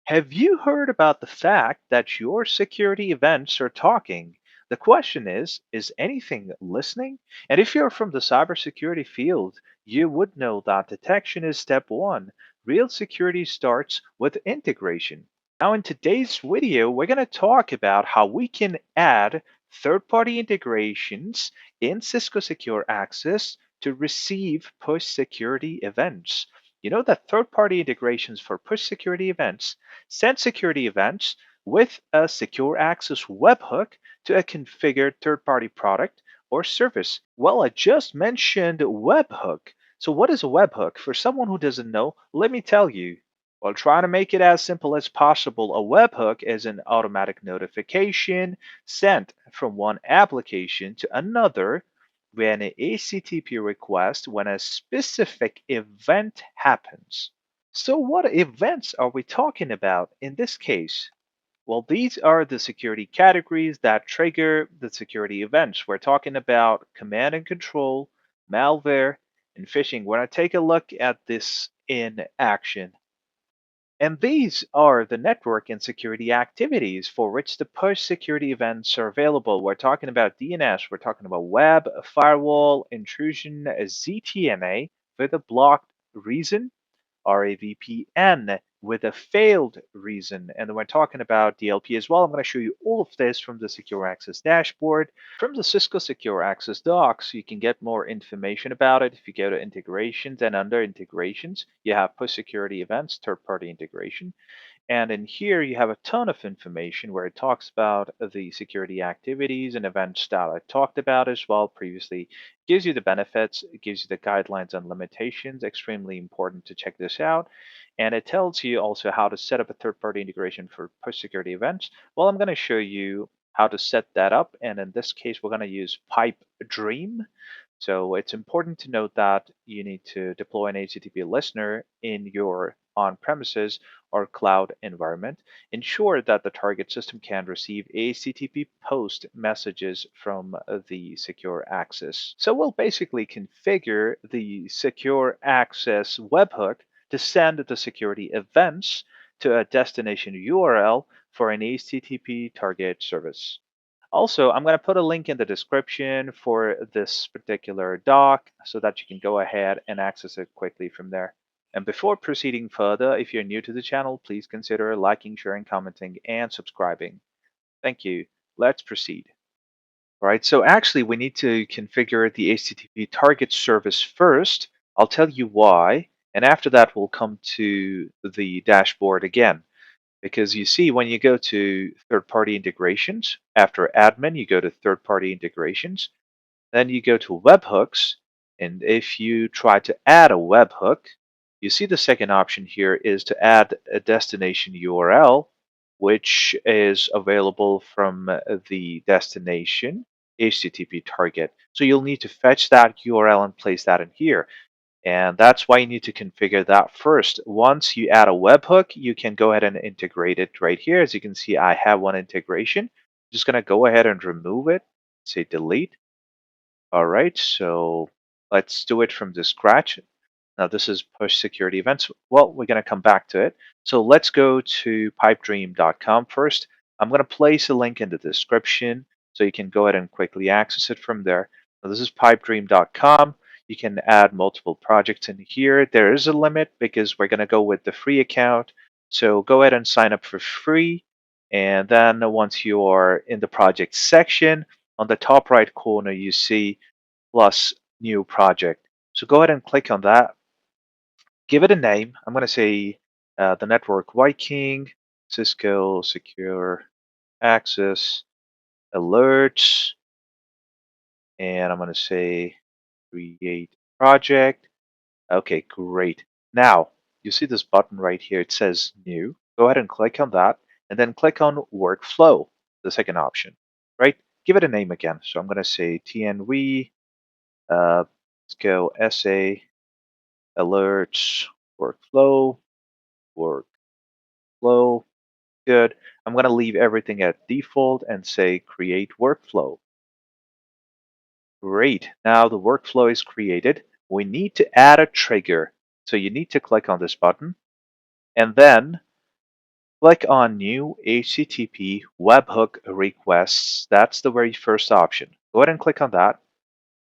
Have you heard about the fact that your security events are talking? The question is anything listening? And if you're from the cybersecurity field, you would know that detection is step one. Real security starts with integration. Now, in today's video, we're going to talk about how we can add third party integrations in Cisco Secure Access to receive push security events. You know that third party integrations for push security events send security events with a secure access webhook to a configured third party product or service. Well, I just mentioned webhook. So, what is a webhook? For someone who doesn't know, let me tell you. Well, try to make it as simple as possible. A webhook is an automatic notification sent from one application to another when an HTTP request when a specific event happens. So, what events are we talking about in this case? Well, these are the security categories that trigger the security events. We're talking about command and control, malware, and phishing. We're going to take a look at this in action. And these are the network and security activities for which the push security events are available. We're talking about DNS, we're talking about web, firewall, intrusion, ZTNA with a blocked reason, or a VPN with a failed reason. And then we're talking about DLP as well. I'm going to show you all of this from the Secure Access dashboard. From the Cisco Secure Access docs, you can get more information about it if you go to integrations, and under integrations, you have push security events, third party integration. And in here, you have a ton of information where it talks about the security activities and events that I talked about as well previously. It gives you the benefits, it gives you the guidelines and limitations. Extremely important to check this out. And it tells you also how to set up a third party integration for push security events. Well, I'm going to show you how to set that up. And in this case, we're going to use Pipe Dream. So it's important to note that you need to deploy an HTTP listener in your on-premises or cloud environment. Ensure that the target system can receive HTTP post messages from the secure access. So we'll basically configure the secure access webhook to send the security events to a destination URL for an HTTP target service. Also, I'm going to put a link in the description for this particular doc so that you can go ahead and access it quickly from there. And before proceeding further, if you're new to the channel, please consider liking, sharing, commenting, and subscribing. Thank you. Let's proceed. All right, so actually we need to configure the HTTP target service first. I'll tell you why, and after that we'll come to the dashboard again. Because you see, when you go to third-party integrations, after admin, you go to third-party integrations, then you go to webhooks, and if you try to add a webhook, you see the second option here is to add a destination URL, which is available from the destination HTTP target. So you'll need to fetch that URL and place that in here. And that's why you need to configure that first. Once you add a webhook, you can go ahead and integrate it right here. As you can see, I have one integration. I'm just going to go ahead and remove it, say delete. All right, so let's do it from the scratch. Now this is push security events. Well, we're going to come back to it. So let's go to pipedream.com first. I'm going to place a link in the description so you can go ahead and quickly access it from there. Now this is pipedream.com. You can add multiple projects in here. There is a limit because we're going to go with the free account. So go ahead and sign up for free. And then once you are in the project section, on the top right corner, you see plus new project. So go ahead and click on that. Give it a name. I'm going to say the network Viking, Cisco Secure Access Alerts, and I'm going to say create project. Okay, great. Now, you see this button right here. It says new. Go ahead and click on that, and then click on workflow, the second option, right? Give it a name again. So I'm going to say TNV, let's go SA alerts, workflow, workflow. Good. I'm going to leave everything at default and say create workflow. Great. Now the workflow is created. We need to add a trigger. So you need to click on this button, and then Click on New HTTP Webhook Requests. That's the very first option. Go ahead and click on that.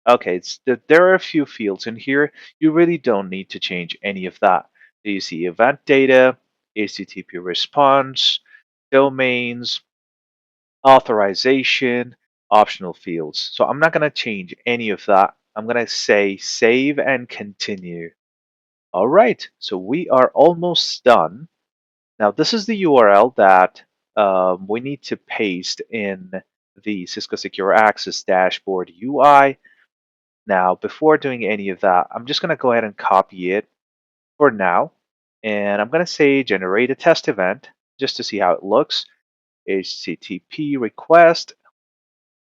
Okay, there are a few fields in here. You really don't need to change any of that. You see event data, HTTP response, domains, authorization, optional fields. So I'm not going to change any of that. I'm going to say save and continue. All right, so we are almost done. Now, this is the URL that we need to paste in the Cisco Secure Access dashboard UI. Now, before doing any of that, I'm just going to go ahead and copy it for now. And I'm going to say generate a test event just to see how it looks. HTTP request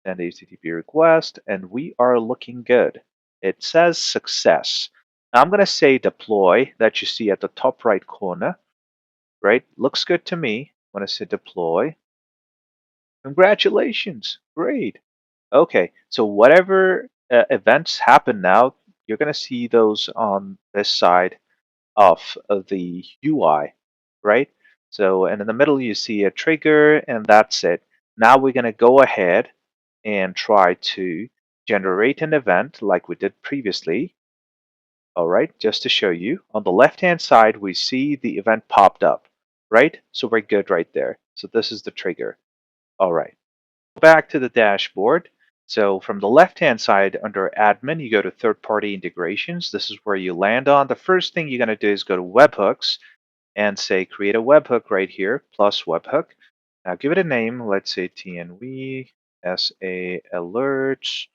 and HTTP request, and we are looking good. It says success. Now I'm going to say deploy that you see at the top right corner, right? Looks good to me. When I say deploy, congratulations, great. Okay, so whatever events happen now, you're going to see those on this side of the UI, right? So, and in the middle, you see a trigger, and that's it. Now we're going to go ahead and try to generate an event like we did previously. All right, just to show you. On the left-hand side, we see the event popped up, right? So we're good right there. So this is the trigger. All right. Back to the dashboard. So from the left-hand side under admin, you go to third-party integrations. This is where you land on. The first thing you're going to do is go to webhooks and say create a webhook right here, plus webhook. Now give it a name. Let's say TNV SA alerts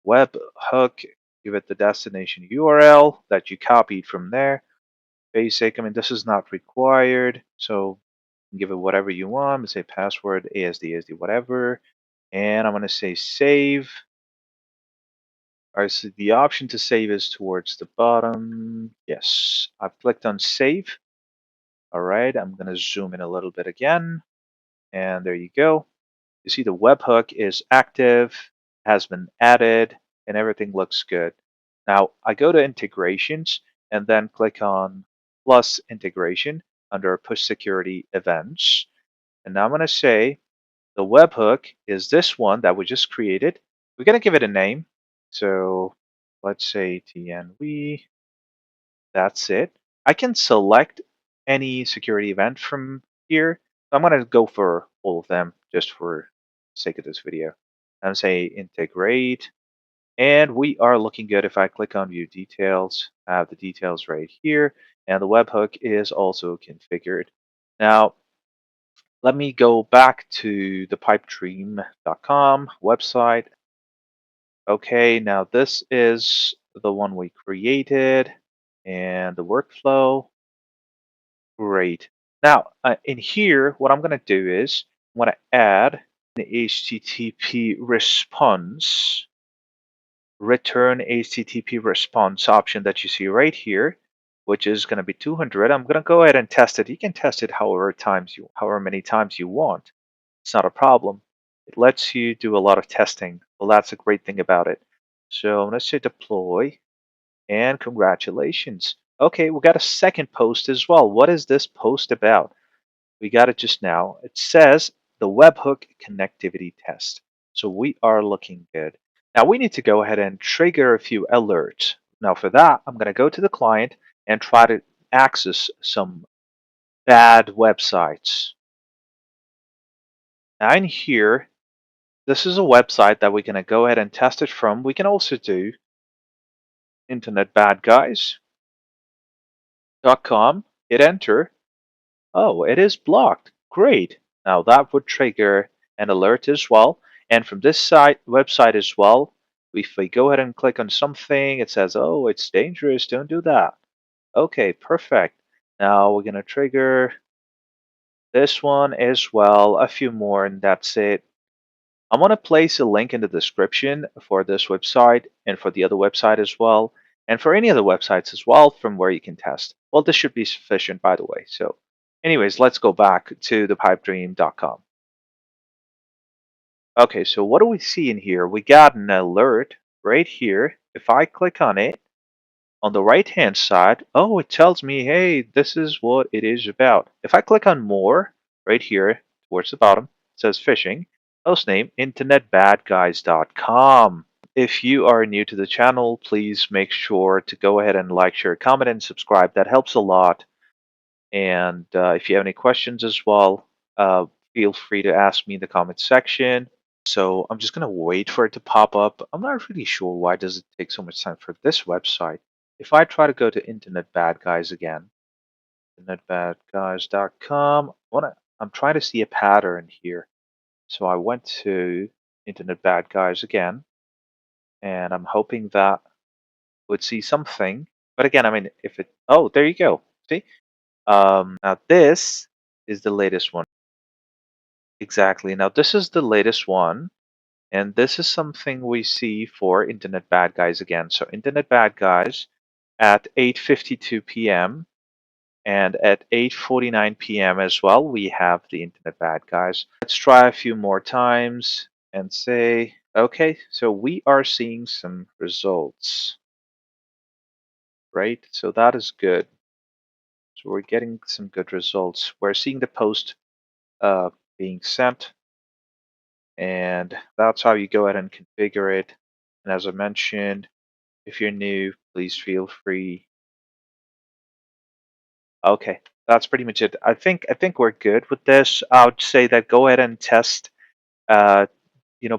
webhook. Give it the destination URL that you copied from there. Basic. I mean, this is not required, so give it whatever you want. Say password, ASD, whatever. And I'm going to say save. All right, so the option to save is towards the bottom. Yes, I've clicked on save. All right, I'm going to zoom in a little bit again. And there you go. You see the webhook is active, has been added, and everything looks good. Now I go to integrations and then click on plus integration under push security events. And now I'm going to say the webhook is this one that we just created. We're going to give it a name. So let's say TNV. That's it. I can select any security event from here. I'm going to go for all of them just for sake of this video. I'm say integrate. And we are looking good. If I click on view details, I have the details right here. And the webhook is also configured. Now, let me go back to the pipedream.com website. Okay, now this is the one we created and the workflow. Great. Now, in here, what I'm going to do is I'm going to add an HTTP response, return HTTP response option that you see right here, which is going to be 200. I'm going to go ahead and test it. You can test it however many times you want. It's not a problem. It lets you do a lot of testing. Well, that's a great thing about it. So let's say deploy, and congratulations. Okay, we got a second post as well. What is this post about? We got it just now. It says the webhook connectivity test. So we are looking good. Now we need to go ahead and trigger a few alerts. Now for that, I'm going to go to the client and try to access some bad websites. Now in here, this is a website that we're going to go ahead and test it from. We can also do internetbadguys.com, hit enter. Oh, it is blocked. Great. Now that would trigger an alert as well. And from this website as well, if we go ahead and click on something, it says, oh, it's dangerous. Don't do that. Okay, perfect. Now we're going to trigger this one as well, a few more, and that's it. I'm going to place a link in the description for this website and for the other website as well, and for any other websites as well from where you can test. Well, this should be sufficient, by the way. So, anyways, let's go back to the pipedream.com. Okay, so what do we see in here? We got an alert right here. If I click on it, on the right hand side, oh, it tells me, hey, this is what it is about. If I click on more, right here towards the bottom. It says phishing. Hostname internetbadguys.com. If you are new to the channel, please make sure to go ahead and like, share, comment, and subscribe. That helps a lot. And if you have any questions as well, feel free to ask me in the comment section. So I'm just going to wait for it to pop up. I'm not really sure why does it take so much time for this website. If I try to go to Internet Bad Guys again, internetbadguys.com, I'm trying to see a pattern here. So I went to Internet Bad Guys again, and I'm hoping that would see something. But again, I mean, if it, oh, there you go. See? Now this is the latest one. Exactly. Now this is the latest one. And this is something we see for Internet Bad Guys again. So Internet Bad Guys at 8:52 p.m. and at 8:49 p.m. as well, we have the Internet Bad Guys. Let's try a few more times and say, okay, so we are seeing some results, right? So that is good. So we're getting some good results. We're seeing the post being sent, and that's how you go ahead and configure it. And as I mentioned, if you're new, please feel free. Okay, that's pretty much it. I think we're good with this. I would say that go ahead and test. Uh,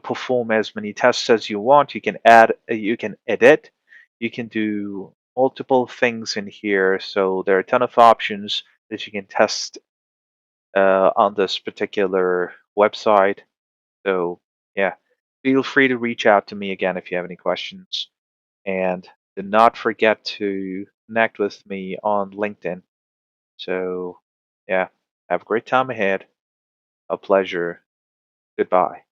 perform as many tests as you want. You can add, you can edit, you can do multiple things in here. So there are a ton of options that you can test on this particular website. So yeah, feel free to reach out to me again if you have any questions. And do not forget to connect with me on LinkedIn. So, yeah, have a great time ahead. A pleasure. Goodbye.